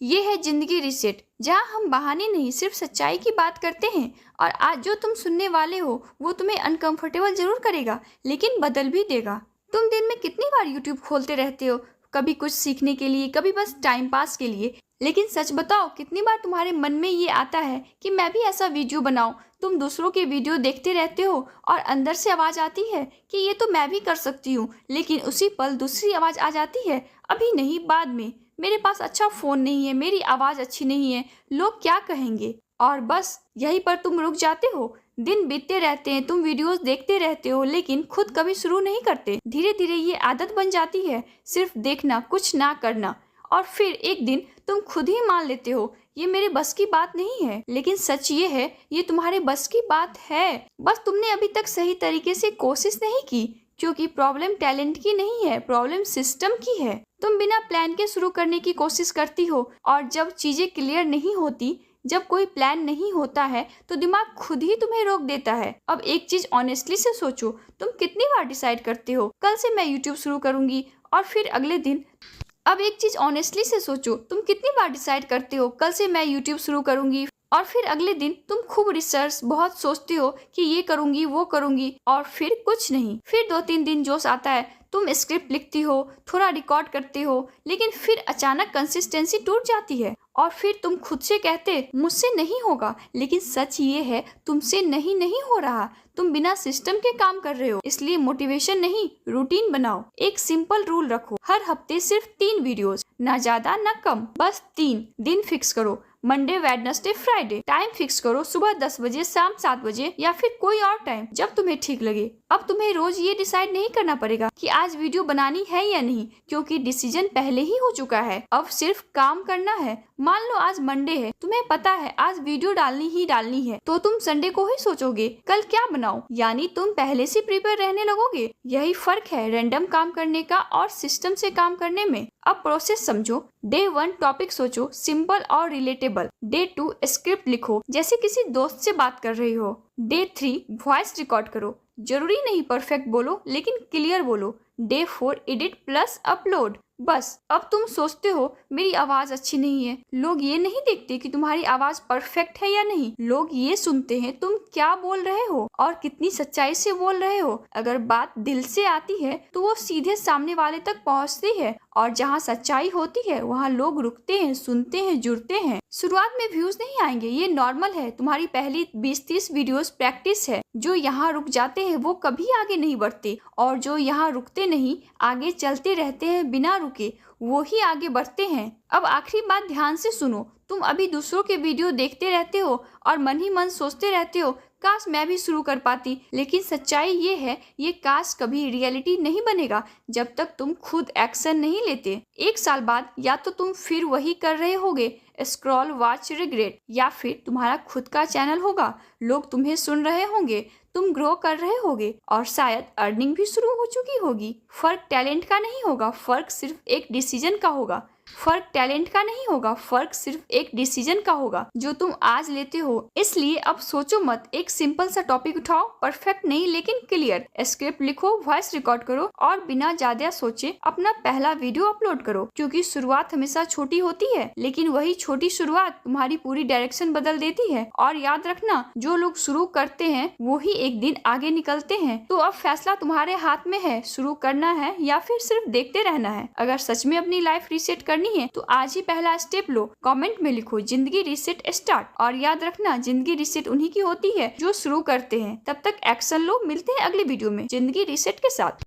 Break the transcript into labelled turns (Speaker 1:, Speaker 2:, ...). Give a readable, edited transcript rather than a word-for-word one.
Speaker 1: ये है जिंदगी रिसेट, जहां हम बहाने नहीं सिर्फ सच्चाई की बात करते हैं। और आज जो तुम सुनने वाले हो वो तुम्हें अनकंफर्टेबल जरूर करेगा, लेकिन बदल भी देगा। तुम दिन में कितनी बार यूट्यूब खोलते रहते हो, कभी कुछ सीखने के लिए, कभी बस टाइम पास के लिए। लेकिन सच बताओ, कितनी बार तुम्हारे मन में ये आता है कि मैं भी ऐसा वीडियो बनाऊं। तुम दूसरों के वीडियो देखते रहते हो और अंदर से आवाज आती है कि ये तो मैं भी कर सकती हूँ, लेकिन उसी पल दूसरी आवाज आ जाती है, अभी नहीं बाद में, मेरे पास अच्छा फोन नहीं है, मेरी आवाज अच्छी नहीं है, लोग क्या कहेंगे। और बस यहीं पर तुम रुक जाते हो। दिन बीतते रहते हैं, तुम वीडियोस देखते रहते हो, लेकिन खुद कभी शुरू नहीं करते। धीरे धीरे ये आदत बन जाती है, सिर्फ देखना, कुछ ना करना। और फिर एक दिन तुम खुद ही मान लेते हो ये मेरे बस की बात नहीं है। लेकिन सच ये है, ये तुम्हारे बस की बात है। बस तुमने अभी तक सही तरीके से कोशिश नहीं की, क्योंकि प्रॉब्लम टैलेंट की नहीं है, प्रॉब्लम सिस्टम की है। तुम बिना प्लान के शुरू करने की कोशिश करती हो, और जब चीजें क्लियर नहीं होती, जब कोई प्लान नहीं होता है, तो दिमाग खुद ही तुम्हें रोक देता है। अब एक चीज ऑनेस्टली से सोचो, तुम कितनी बार डिसाइड करते हो कल से मैं यूट्यूब शुरू करूंगी, और फिर अगले दिन। अब एक चीज ऑनेस्टली से सोचो, तुम कितनी बार डिसाइड करते हो कल से मैं यूट्यूब शुरू करूंगी, और फिर अगले दिन तुम खूब रिसर्च, बहुत सोचते हो कि ये करूंगी वो करूंगी, और फिर कुछ नहीं। फिर 2-3 दिन जोश आता है, तुम स्क्रिप्ट लिखती हो, थोड़ा रिकॉर्ड करते हो, लेकिन फिर अचानक कंसिस्टेंसी टूट जाती है। और फिर तुम खुद से कहते मुझसे नहीं होगा, लेकिन सच ये है तुमसे नहीं हो रहा। तुम बिना सिस्टम के काम कर रहे हो। इसलिए मोटिवेशन नहीं, रूटीन बनाओ। एक सिंपल रूल रखो, हर हफ्ते सिर्फ 3 वीडियोस, ना ज्यादा ना कम, बस 3 दिन फिक्स करो। Monday, Wednesday, Friday. Time fix करो, सुबह 10 बजे, शाम 7 बजे, या फिर कोई और टाइम जब तुम्हें ठीक लगे। अब तुम्हें रोज ये डिसाइड नहीं करना पड़ेगा कि आज वीडियो बनानी है या नहीं, क्योंकि डिसीजन पहले ही हो चुका है। अब सिर्फ काम करना है। मान लो आज मंडे है, तुम्हें पता है आज वीडियो डालनी है, तो तुम संडे को ही सोचोगे कल क्या बनाऊं, यानी तुम पहले से प्रिपेयर रहने लगोगे। यही फर्क है रैंडम काम करने का और सिस्टम से काम करने में। अब प्रोसेस समझो। डे 1 टॉपिक सोचो, सिंपल और रिलेटेबल। डे 2 स्क्रिप्ट लिखो, जैसे किसी दोस्त से बात कर रही हो। डे 3 वॉइस रिकॉर्ड करो, जरूरी नहीं परफेक्ट बोलो, लेकिन क्लियर बोलो। Day 4 edit plus upload. बस अब तुम सोचते हो मेरी आवाज अच्छी नहीं है। लोग ये नहीं देखते कि तुम्हारी आवाज परफेक्ट है या नहीं, लोग ये सुनते हैं तुम क्या बोल रहे हो और कितनी सच्चाई से बोल रहे हो। अगर बात दिल से आती है तो वो सीधे सामने वाले तक पहुंचती है, और जहाँ सच्चाई होती है वहाँ लोग रुकते हैं, सुनते हैं, जुड़ते हैं। शुरुआत में व्यूज नहीं आएंगे, ये नॉर्मल है। तुम्हारी पहली 20-30 वीडियोस प्रैक्टिस है। जो यहाँ रुक जाते हैं वो कभी आगे नहीं बढ़ते, और जो यहाँ रुकते नहीं, आगे चलते रहते हैं बिना रुके, वो ही आगे बढ़ते हैं। अब आखिरी बात ध्यान से सुनो। तुम अभी दूसरों के वीडियो देखते रहते हो और मन ही मन सोचते रहते हो काश मैं भी शुरू कर पाती, लेकिन सच्चाई ये है, ये काश कभी रियलिटी नहीं बनेगा जब तक तुम खुद एक्शन नहीं लेते। 1 साल बाद या तो तुम फिर वही कर रहे होगे, स्क्रॉल, वॉच, रिग्रेट, या फिर तुम्हारा खुद का चैनल होगा, लोग तुम्हें सुन रहे होंगे, तुम ग्रो कर रहे होगे, और शायद अर्निंग भी शुरू हो चुकी होगी। फर्क टैलेंट का नहीं होगा, फर्क सिर्फ एक डिसीजन का होगा। फर्क टैलेंट का नहीं होगा, फर्क सिर्फ एक डिसीजन का होगा जो तुम आज लेते हो। इसलिए अब सोचो मत, एक सिंपल सा टॉपिक उठाओ, परफेक्ट नहीं लेकिन क्लियर। स्क्रिप्ट लिखो, वॉइस रिकॉर्ड करो, और बिना ज्यादा सोचे अपना पहला वीडियो अपलोड करो। क्योंकि शुरुआत हमेशा छोटी होती है, लेकिन वही छोटी शुरुआत तुम्हारी पूरी डायरेक्शन बदल देती है। और याद रखना, जो लोग शुरू करते हैं वो ही एक दिन आगे निकलते हैं। तो अब फैसला तुम्हारे हाथ में है, शुरू करना है या फिर सिर्फ देखते रहना है। अगर सच में अपनी लाइफ रीसेट करनी है तो आज ही पहला स्टेप लो। कमेंट में लिखो जिंदगी रीसेट स्टार्ट। और याद रखना, जिंदगी रीसेट उन्हीं की होती है जो शुरू करते हैं। तब तक एक्शन लो। मिलते हैं अगले वीडियो में जिंदगी रीसेट के साथ।